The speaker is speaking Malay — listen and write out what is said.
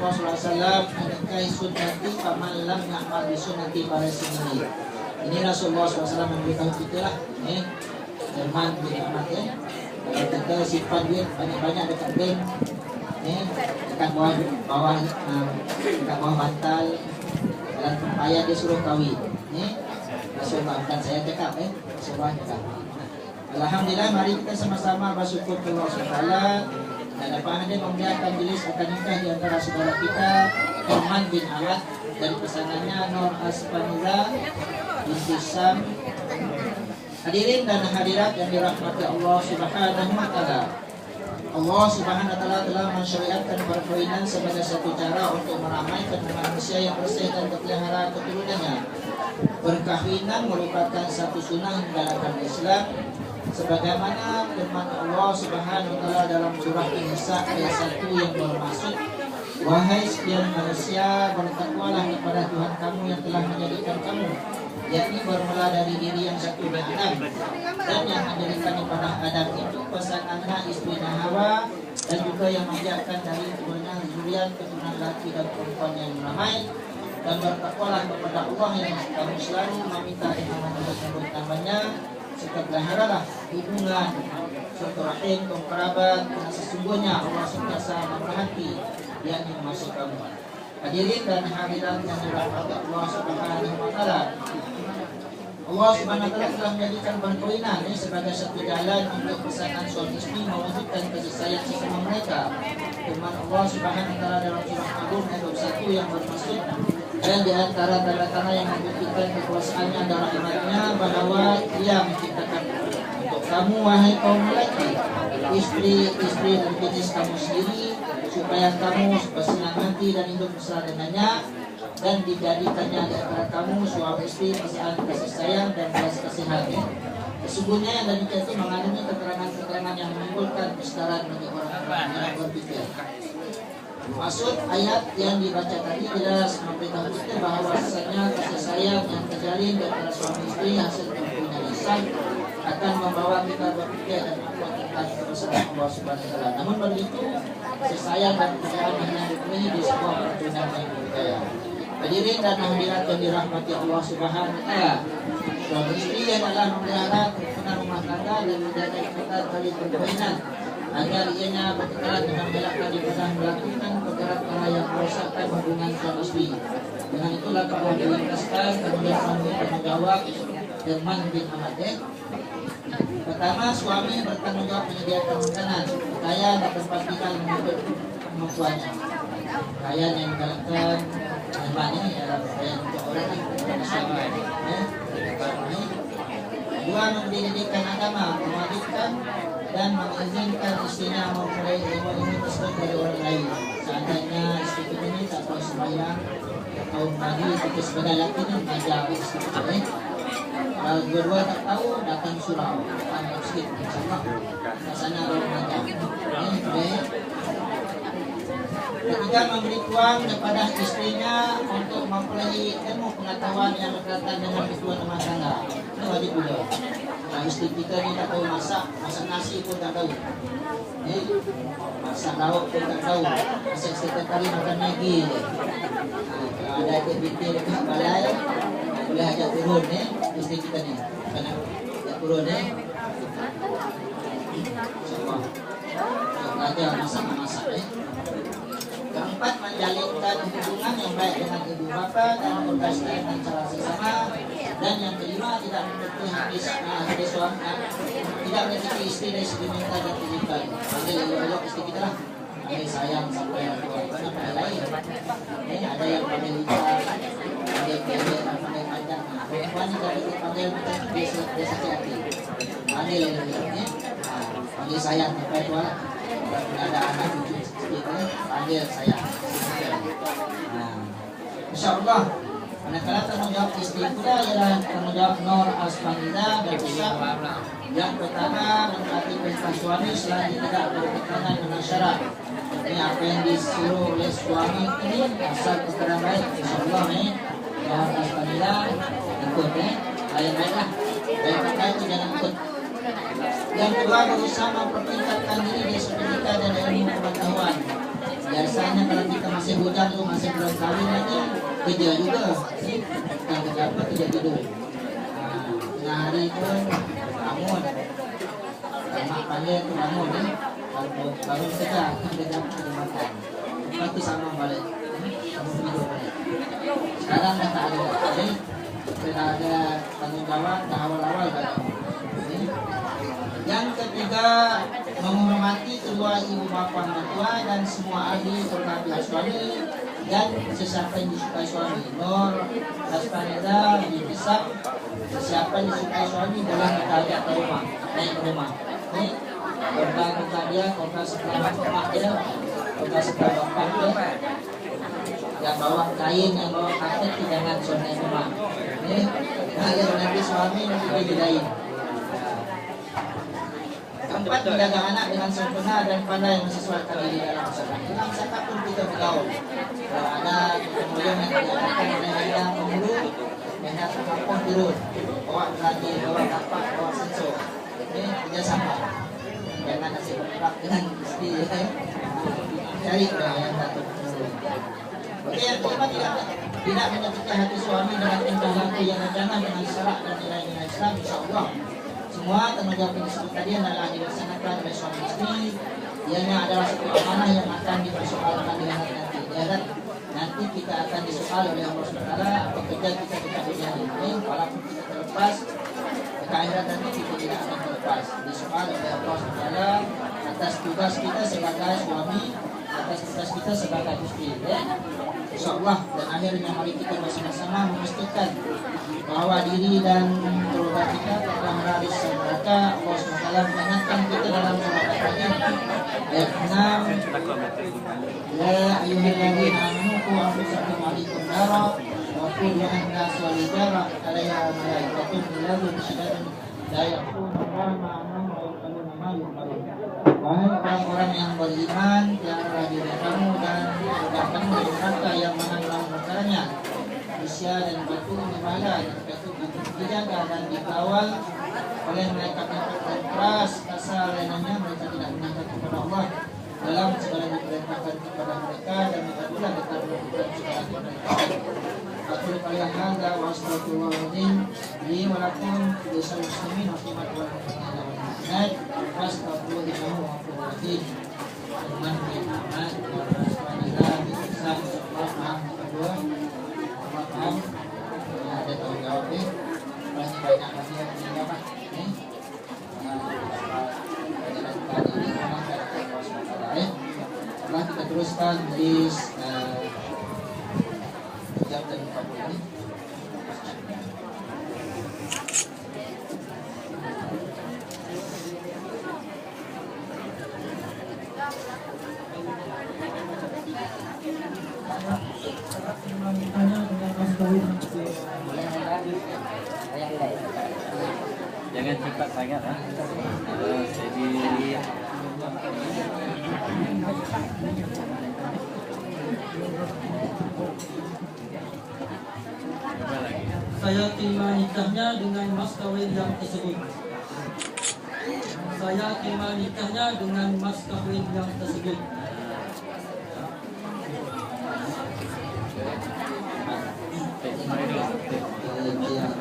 Rasulullah SAW menikahi sunnati faman lam ya'mal bi sunnati falaysa. Ini Rasulullah SAW memberitahu kita lah, Jerman bin Ahmad ya. Kalau kita simpan duit banyak-banyak dekat bank, dekat bawah bantal, dalam tempayan dia suruh kahwin. Rasulullah bukan saya cakap, Rasulullah cakap. Alhamdulillah, mari kita sama-sama bersyukur kepada Allah SWT dan dapat hadir memuliakan jelis akan nikah di antara saudara kita Jerman bin Ahmad dan pasangannya Nur Aspaniza binti Sam. Hadirin dan hadirat yang dirahmati Allah Subhanahu wa taala. Allah Subhanahu wa taala telah mensyariatkan perkawinan sebagai satu cara untuk meramaikan manusia yang bersih dan berpelihara keturunannya. Perkawinan merupakan satu sunnah dalam Islam sebagaimana firman Allah Subhanahu wa taala dalam surah An-Nisa ayat 1 yang bermaksud, wahai sekalian manusia, bertakwalah kepada Tuhan kamu yang telah menjadikan kamu, yakni bermula dari diri yang satu Adam, dan yang menjadikan kepada Adam itu pasangannya istrinya Hawa, dan juga yang menjadikan dari keduanya zuriat keturunan laki dan perempuan yang ramai. Dan bertakwalah kepada Allah yang kamu selalu meminta dengan menyebut namanya, serta peliharalah hubungan silaturahim kaum kerabat, karena sesungguhnya Allah sentiasa memperhati yakni masuk kamu. Hadirin dan hadirat yang dirahmati Allah Subhanahu wa taala. Allah Subhanahu wa taala telah menjadikan perkawinan ini sebagai satu jalan untuk pasangan suami istri mewujudkan kasih sayang sesama mereka. Firman Allah Subhanahu wa taala dalam surah Al-Rum ayat 21 yang bermaksud, dan di antara tanda-tanda yang membuktikan kekuasaannya dan rahmatnya bahwa Ia menciptakan untuk kamu wahai kaum lelaki istri dan jenis kamu sendiri, supaya kamu bersenang hati dan hidup bersama dengannya, dan dijadikannya di antara kamu suami istri pasangan kasih sayang dan belas kasihan. Sesungguhnya yang demikian itu mengandungi keterangan-keterangan yang menimbulkan kesetaraan bagi orang-orang yang berpikir. Maksud ayat yang dibaca tadi jelas memberitahu kita bahwa bahwasanya kasih sayang yang terjalin di antara suami istri hasil perkawinan lisan akan membawa kita berpikir dan melakukan kebesaran Allah Subhanahu wa taala. Namun begitu, kasih sayang dan kepercayaan hanya dipenuhi di sebuah perkawinan yang berjaya. Hadirin dan hadirat yang dirahmati Allah Subhanahu wa taala. Suami istri adalah memelihara kerukunan rumah tangga dan menjaga ikatan tali perkawinan agar ianya berkekalan dengan melakkan daripada melakukan perkara-perkara yang merosakkan hubungan suami istri. Dengan itulah Allah melintaskan kemudian mengambil penanggung Jerman bin Ahmad. Pertama, suami bertanggung jawab menyediakan makanan, pakaian dan tempat tinggal menurut kemampuannya. Pakaian yang menggalakkan Jerman adalah pakaian untuk orang yang bersama. Dua, memberi didikan agama, mewajibkan dan mengizinkan istrinya memulai ilmu tersebut dari orang lain. Seandainya istri kita ini tak tahu sembahyang atau mandi, tapi sebagai laki ini mengajar istri kita. Kalau dua-dua tak tahu, datang surau, datang masjid, sama rasanya baru mengajar. Ketiga, memberi uang kepada istrinya untuk mempelajari ilmu pengetahuan yang berkaitan dengan kehidupan rumah tangga. Ini wajib juga. Nah, istri kita ni tak tahu masak nasi pun tak tahu. Masak lauk pun tak tahu. Masak setiap kali makan Maggi. Kalau ada aktiviti dekat balai, boleh ajak turun istri kita ni. Kena ajak turun Semua. Belajar masak-masak Keempat, menjalinkan hubungan yang baik dengan ibu bapa dan berkasih dengan cara sesama. Dan yang kelima, tidak menutupi hati suami, tidak menutupi istri dari segi minta dan titipan. Panggil elok istri kita lah, panggil sayang sampai apa lain. Ada yang panggil Lita, panggil Kede, panggil Panjang. Perempuan ini kalau kita panggil kita biasa hati. Panggil panggil sayang sampai tua lah. Tidak ada anak cucu kita, panggil sayang. InsyaAllah, manakala tanggung jawab istri kita ialah tanggung jawab Nur Aspaniza dan juga yang pertama menaati perintah suami selagi tidak bertentangan dengan syarat. Ini apa yang disuruh oleh suami ini asal perkara baik. InsyaAllah Nur Aspaniza ikut baik-baiklah. Baik-baik itu jangan ikut. Yang kedua, berusaha mempertingkatkan diri di pendidikan dan ilmu pengetahuan. Biasanya kalau kita masih bujang tuh, masih belum kawin lagi, kerja juga. Dan kerja apa? Kerja tidur. Tengah hari itu bangun, mak panggil itu bangun ya, bangun kerja, kerja makan. Lepas itu sama balik, kamu tidur balik. Sekarang dah tak ada, sudah ada tanggung jawab, dah awal-awal dah. Yang ketiga, menghormati kedua ibu bapa mertua dan semua ahli serta pihak suami dan sesiapa yang disukai suami. Nur Haspanida dipisah, siapa yang disukai suami boleh kita ajak ke rumah, naik ke rumah. Ini kota dia, kota sebelah bapak dia, kota sebelah bapak dia. Yang bawa kain, yang bawa karpet, jangan suami rumah. Ini nanti suami nanti dibedain. Keempat, menjaga anak dengan sempurna dan pandai menyesuaikan diri dalam masyarakat. Dalam masyarakat pun kita bergaul. Kalau ada kemudian yang diadakan oleh yang penghulu, yang datang kampung turun, bawa lagi, bawa kapak, bawa sensor. Ini kerjasama. Jangan kasih bergerak dengan istri. Cari yang datang penghulu. Oke, yang kelima, tidak menyakiti hati suami dengan tingkah laku yang rencana dengan syarat dan nilai-nilai Islam, insya Allah. Semua tanggung jawab yang disebut tadi adalah dilaksanakan oleh suami istri. Ianya adalah satu amanah yang akan dipersoalkan di akhirat nanti. Ya kan? Nanti kita akan disoal oleh Allah SWT apa kerja kita di dunia ini. Walaupun kita terlepas, ke akhirat nanti kita tidak akan terlepas. Disoal oleh Allah SWT atas tugas kita sebagai suami, atas tugas kita sebagai istri. Ya? InsyaAllah, dan akhirnya mari kita bersama-sama memastikan bahwa diri dan keluarga kita telah meraris neraka. Allah SWT mengingatkan kita dalam surat Al-Fatihah ayat 6, ya ayyuhalladzina amanu qu anfusakum wa ahlikum nara wa quduha an-nas wal hijara 'alaiha malaikatun ghilazun syidadun la ya'suna Allaha ma amara wa yaf'aluna ma yu'marun. Wahai orang-orang yang beriman, janganlah diri kamu dan keluarga kamu dari neraka yang mana dalam perkaranya manusia dan batu menyembahlah, itu dijaga dan dikawal oleh malaikat-malaikat yang keras asal lainnya mereka tidak menyangka kepada Allah dalam segala yang diperintahkan kepada mereka, dan mereka pula tetap melakukan segala perintahkan. Aku kalian hada wa astagfirullahaladzim li walakum dosa muslimin muslimat wal muslimat astagfirullahaladzim. Firman Muhammad wa rasulullah bisa paham kedua paham ada tanggung jawabnya banyak lagi yang menjawab ini setelah kita teruskan di jam dan 40 ini. Jangan cepat sangat lah. Jadi saya terima nikahnya dengan mas kawin yang tersebut. Saya terima nikahnya dengan mas kawin yang tersebut. Yang